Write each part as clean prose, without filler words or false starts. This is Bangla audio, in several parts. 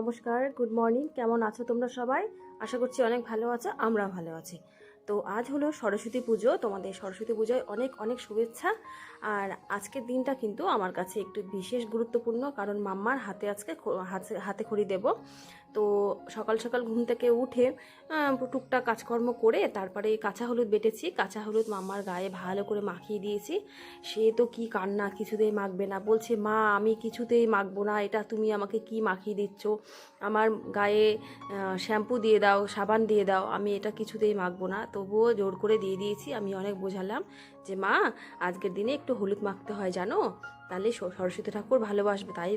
নমস্কার, গুড মর্নিং। কেমন আছো তোমরা সবাই? আশা করছি অনেক ভালো আছো, আমরা ভালো আছি। তো আজ হলো সরস্বতী পুজো, তোমাদের সরস্বতী পুজোয় অনেক অনেক শুভেচ্ছা। আর আজকের দিনটা কিন্তু আমার কাছে একটু বিশেষ গুরুত্বপূর্ণ, কারণ মাম্মার হাতে আজকে হাতে খড়ি দেব। তো সকাল সকাল ঘুম থেকে উঠে টুকটাক কাজকর্ম করে তারপরে কাঁচা হলুদ বেটেছি। কাঁচা হলুদ মাম্মার গায়ে ভালো করে মাখিয়ে দিয়েছি। সে তো কি কান্না, কিছুতেই মাখবে না, বলছে মা আমি কিছুতেই মাখবো না, এটা তুমি আমাকে কি মাখিয়ে দিচ্ছ, আমার গায়ে শ্যাম্পু দিয়ে দাও, সাবান দিয়ে দাও, আমি এটা কিছুতেই মাখবো না। তবুও জোর করে দিয়ে দিয়েছি। আমি অনেক বোঝালাম যে মা আজকের দিনে একটু হলুদ মাখতে হয় জানো, তাহলে সরস্বতী ঠাকুর ভালোবাসবে। তাই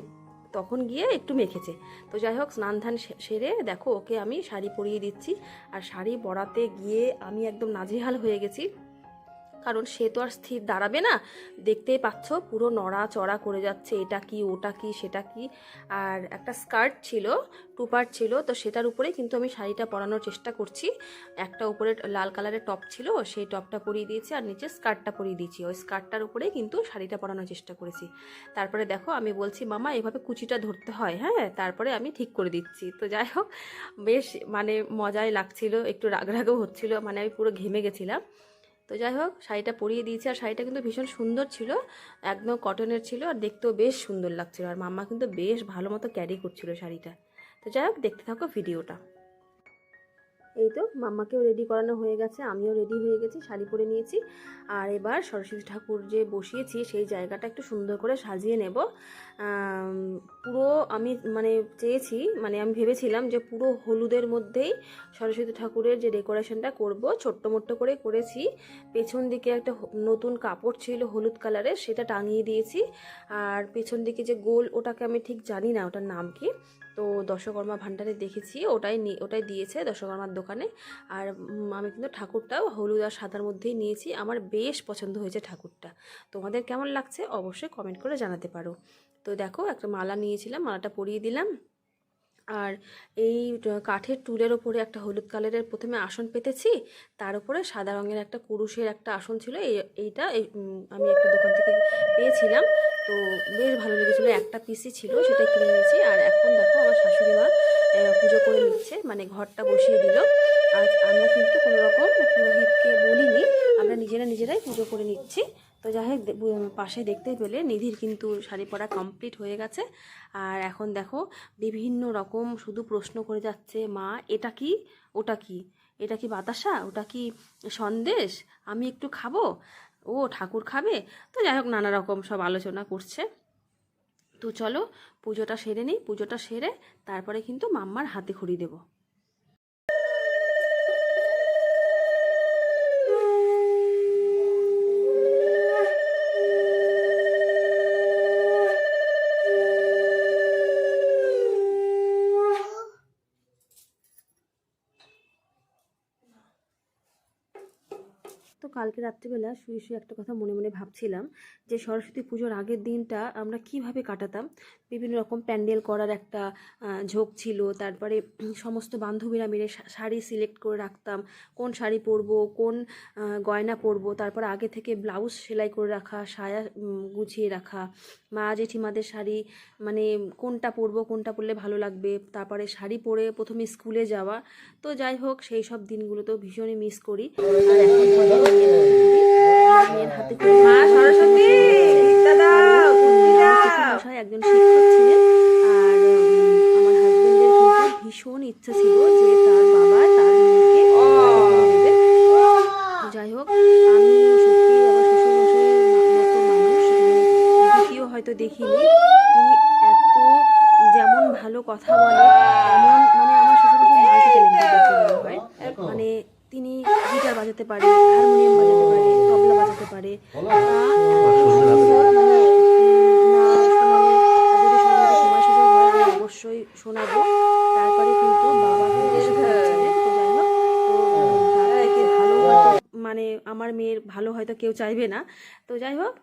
তখন গিয়ে একটু মেখেছে। তো যাই হোক, স্নান ধান সেরে দেখো ওকে আমি শাড়ি পরিয়ে দিচ্ছি। আর শাড়ি পরাতে গিয়ে আমি একদম নাজেহাল হয়ে গেছি, কারণ সে তো আর স্থির দাঁড়াবে না। দেখতেই পাচ্ছ পুরো নড়া চড়া করে যাচ্ছে, এটা কি ওটা কি সেটা কি। আর একটা স্কার্ট ছিল, টুপার ছিল, তো সেটার উপরেই কিন্তু আমি শাড়িটা পরানোর চেষ্টা করছি। একটা উপরে লাল কালারের টপ ছিল, সেই টপটা পরিয়ে দিয়েছি, আর নিচে স্কার্টটা পরিয়ে দিয়েছি। ওই স্কার্টটার উপরেই কিন্তু শাড়িটা পরানোর চেষ্টা করেছি। তারপরে দেখো আমি বলছি মামা এভাবে কুচিটা ধরতে হয়, হ্যাঁ, তারপরে আমি ঠিক করে দিচ্ছি। তো যাই হোক, বেশ মজাই লাগছিল, একটু রাগ রাগও হচ্ছিল, আমি পুরো ঘেমে গেছিলাম। তো যাই হোক, শাড়িটা পরিয়ে দিয়েছি। আর শাড়িটা কিন্তু ভীষণ সুন্দর ছিল, একদম কটনের ছিল, আর দেখতেও বেশ সুন্দর লাগছিল। আর মাম্মা কিন্তু বেশ ভালো মতো ক্যারি করছিল শাড়িটা। তো যাই হোক, দেখতে থাকো ভিডিওটা। এই তো মাম্মাকেও রেডি করানো হয়ে গেছে, আমিও রেডি হয়ে গেছি, শাড়ি পরে নিয়েছি। আর এবার সরস্বতী ঠাকুর যে বসিয়েছি সেই জায়গাটা একটু সুন্দর করে সাজিয়ে নেব। পুরো আমি চেয়েছি, আমি ভেবেছিলাম যে পুরো হলুদের মধ্যেই সরস্বতী ঠাকুরের যে ডেকোরেশনটা করব, ছোট্ট মোট্ট করে করেছি। পেছন দিকে একটা নতুন কাপড় ছিল হলুদ কালারের, সেটা টাঙিয়ে দিয়েছি। আর পেছন দিকে যে গোল, ওটাকে আমি ঠিক জানি না ওটার নাম কি, তো দশকর্মা ভাণ্ডারে দেখেছি ওটাই দিয়েছে দশকর্মার দোকানে। আর আমি কিন্তু ঠাকুরটাও হলুদ আর সাদার মধ্যেই নিয়েছি। আমার বেশ পছন্দ হয়েছে ঠাকুরটা। তোমাদের কেমন লাগছে অবশ্যই কমেন্ট করে জানাতে পারো। তো দেখো, একটা মালা নিয়েছিলাম, মালাটা পরিয়ে দিলাম। আর এই কাঠের টুলের ওপরে একটা হলুদ কালারের প্রথমে আসন পেতেছি, তার উপরে সাদা রঙের একটা কুরুশের একটা আসন ছিল। এইটা আমি একটা দোকান থেকে পেয়েছিলাম, তো বেশ ভালো লেগেছিলো। একটা পিসি ছিল, সেটা কিনে নিয়েছি। আর এখন দেখো আমার শাশুড়ি মা পুজো করে নিচ্ছে, ঘরটা বসিয়ে দিল। আজ আমরা কিন্তু কোনো রকম পুরোহিতকে বলিনি, আমরা নিজেরাই পুজো করে নিচ্ছি। তো যাই হোক, পাশে দেখতে পেলে নিধির কিন্তু শাড়ি পরা কমপ্লিট হয়ে গেছে। আর এখন দেখো বিভিন্ন রকম শুধু প্রশ্ন করে যাচ্ছে, মা এটা কি, ওটা কি, এটা কি বাতাসা, ওটা কি সন্দেশ, আমি একটু খাবো, ও ঠাকুর খাবে। তো যাই হোক, নানা রকম সব আলোচনা করছে। তো চলো পুজোটা সেরে নিই। পুজোটা সেরে তারপরে কিন্তু মাম্মার হাতে খড়ি দেবো। তো কালকে রাত্রিবেলা শুয়ে শুয়ে একটা কথা মনে মনে ভাবছিলাম, যে সরস্বতী পুজোর আগের দিনটা আমরা কিভাবে কাটাতাম। বিভিন্ন রকম প্যান্ডেল করার একটা ঝোঁক ছিল। তারপরে সমস্ত বান্ধবীরা মিলে শাড়ি সিলেক্ট করে রাখতাম, কোন শাড়ি পরবো, কোন গয়না পরবো। তারপর আগে থেকে ব্লাউজ সেলাই করে রাখা, সায়া গুছিয়ে রাখা, মা জেঠিমাদের শাড়ি, কোনটা পরবো, কোনটা পরলে ভালো লাগবে। তারপরে শাড়ি পরে প্রথমে স্কুলে যাওয়া। তো যাই হোক, সেই সব দিনগুলো তো ভীষণই মিস করি। আর এখন মেয়ের হাতে মা সরস্বতী মশাই একজন শিক্ষক ছিলেন। আর আমার হাজবেন্ডের কিন্তু ভীষণ ইচ্ছা ছিল যে তার বাবা তার মেয়েকে দেবে। যাই হোক, আমি সত্যি আমার শ্বশুরমশাইয়ের মতো মানুষ দ্বিতীয় হয়তো দেখিনি। তিনি এত যেমন ভালো কথা বলে, তেমন আমার শ্বশুরমশাই মাল্টি ট্যালেন্টেড বলা হয়। তিনি গিটার বাজাতে পারে, হারমোনিয়াম বাজাতে পারে, তবলা বাজাতে পারে। অবশ্যই শোনাবো। তারপরে কিন্তু বাবা কিন্তু শেখাচ্ছিলেন। তো যাই হোক, তো তার থেকে ভালো হয়তো আমার মেয়ের ভালো হয়তো কেউ চাইবে না। তো যাই হোক,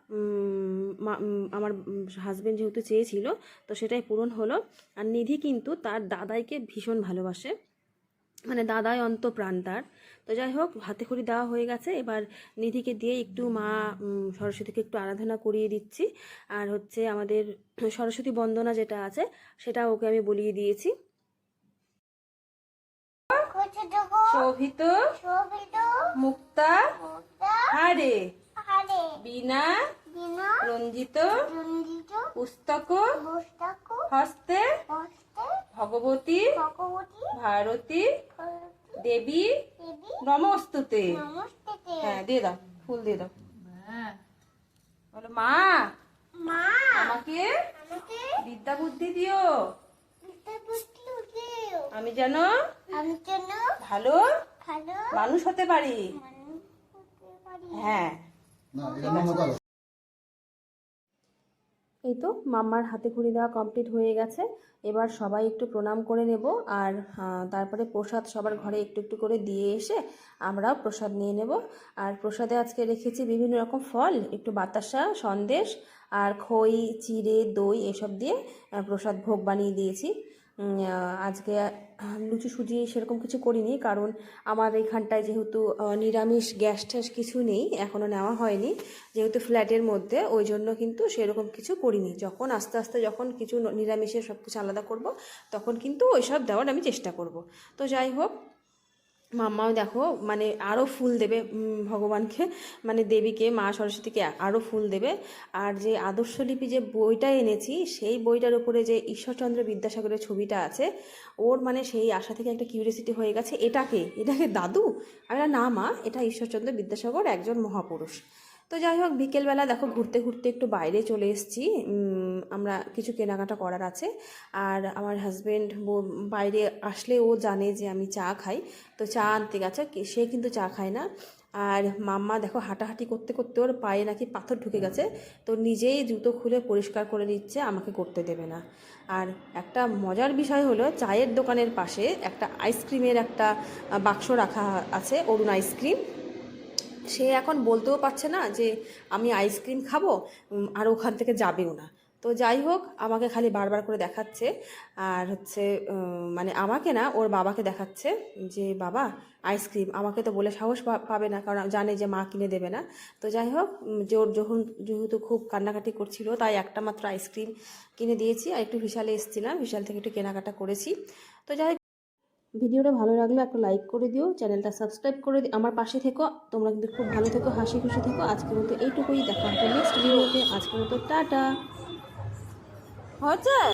আমার হাজবেন্ড যেহেতু চেয়েছিল, তো সেটাই পূরণ হলো। আর নিধি কিন্তু তার দাদাইকে ভীষণ ভালোবাসে, দাদাই অন্তপ্রাণ তার। তো যাই হোক, হাতে খড়ি দেওয়া হয়ে গেছে। এবার নিধিকে দিয়ে একটু মা সরস্বতীকে একটু আরাধনা করিয়ে দিচ্ছি। আর হচ্ছে আমাদের সরস্বতী বন্দনা যেটা আছে, সেটা ওকে আমি বলিয়ে দিয়েছি। শোভিত মুক্তা হারে বিনা রঞ্জিত পুস্তক হস্তে ভগবতী ভারতী দেবী নমস্তুতে। হ্যাঁ দিয়ে দাও, ফুল দিয়ে দাও। বলো মা আমাকে বিদ্যা বুদ্ধি দিও, আমি যেন ভালো মানুষ হতে পারি। হ্যাঁ এই তো মাম্মার হাতে খড়ি দেওয়া কমপ্লিট হয়ে গেছে। এবার সবাই একটু প্রণাম করে নেব, আর তারপরে প্রসাদ সবার ঘরে একটু একটু করে দিয়ে এসে আমরাও প্রসাদ নিয়ে নেব। আর প্রসাদে আজকে রেখেছি বিভিন্ন রকম ফল, একটু বাতাসা, সন্দেশ আর খই, চিড়ে, দই এসব দিয়ে প্রসাদ ভোগ বানিয়ে দিয়েছি। আজকে লুচি সুজি সেরকম কিছু করিনি, কারণ আমার এইখানটায় যেহেতু নিরামিষ গ্যাস ট্যাস কিছু নেই, এখনও নেওয়া হয়নি যেহেতু ফ্ল্যাটের মধ্যে, ওই জন্য কিন্তু সেরকম কিছু করিনি। যখন আস্তে আস্তে যখন কিছু নিরামিষের সব কিছু আলাদা করব, তখন কিন্তু ওইসব দেওয়ার আমি চেষ্টা করব। তো যাই হোক, মাম্মাও দেখো মানে আরও ফুল দেবে ভগবানকে, মানে দেবীকে, মা সরস্বতীকে আরও ফুল দেবে। আর যে আদর্শলিপি যে বইটা এনেছি, সেই বইটার উপরে যে ঈশ্বরচন্দ্র বিদ্যাসাগরের ছবিটা আছে, ওর মানে সেই আশা থেকে একটা কিউরিয়াসিটি হয়ে গেছে, এটাকে দাদু। আমি না মা, এটা ঈশ্বরচন্দ্র বিদ্যাসাগর, একজন মহাপুরুষ। তো যাই হোক, বিকেলবেলা দেখো ঘুরতে ঘুরতে একটু বাইরে চলে এসেছি, আমরা কিছু কেনাকাটা করার আছে। আর আমার হাজব্যান্ড বাইরে আসলে ও জানে যে আমি চা খাই, তো চা আনতে গেছে, সে কিন্তু চা খায় না। আর মাম্মা দেখো হাঁটাহাঁটি করতে করতে ওর পায়ে নাকি পাথর ঢুকে গেছে, তো নিজেই জুতো খুলে পরিষ্কার করে নিচ্ছে, আমাকে করতে দেবে না। আর একটা মজার বিষয় হলো, চায়ের দোকানের পাশে একটা আইসক্রিমের একটা বাক্স রাখা আছে, অরুণ আইসক্রিম। সে এখন বলতেও পারছে না যে আমি আইসক্রিম খাবো, আর ওখান থেকে যাবেও না। তো যাই হোক, আমাকে খালি বারবার করে দেখাচ্ছে, আর হচ্ছে মানে আমাকে না, ওর বাবাকে দেখাচ্ছে যে বাবা আইসক্রিম। আমাকে তো বলে সাহস পাবে না, কারণ জানে যে মা কিনে দেবে না। তো যাই হোক, যে ওর যেহেতু খুব কান্নাকাটি করছিল, তাই একটা মাত্র আইসক্রিম কিনে দিয়েছি। আর একটু বিশালে এসেছিলাম, বিশাল থেকে একটু কেনাকাটা করেছি। তো যাই হোক, ভিডিওটা ভালো লাগলে একটা লাইক করে দিও, চ্যানেলটা সাবস্ক্রাইব করে দিও, আমার পাশে থেকো। তোমরা কিন্তু খুব ভালো থেকো, হাসি খুশি থেকো। আজকের মতো এইটুকুই, দেখা হবে নেক্সট ভিডিওতে। আজকের মতো টাটা। হচ্ছে।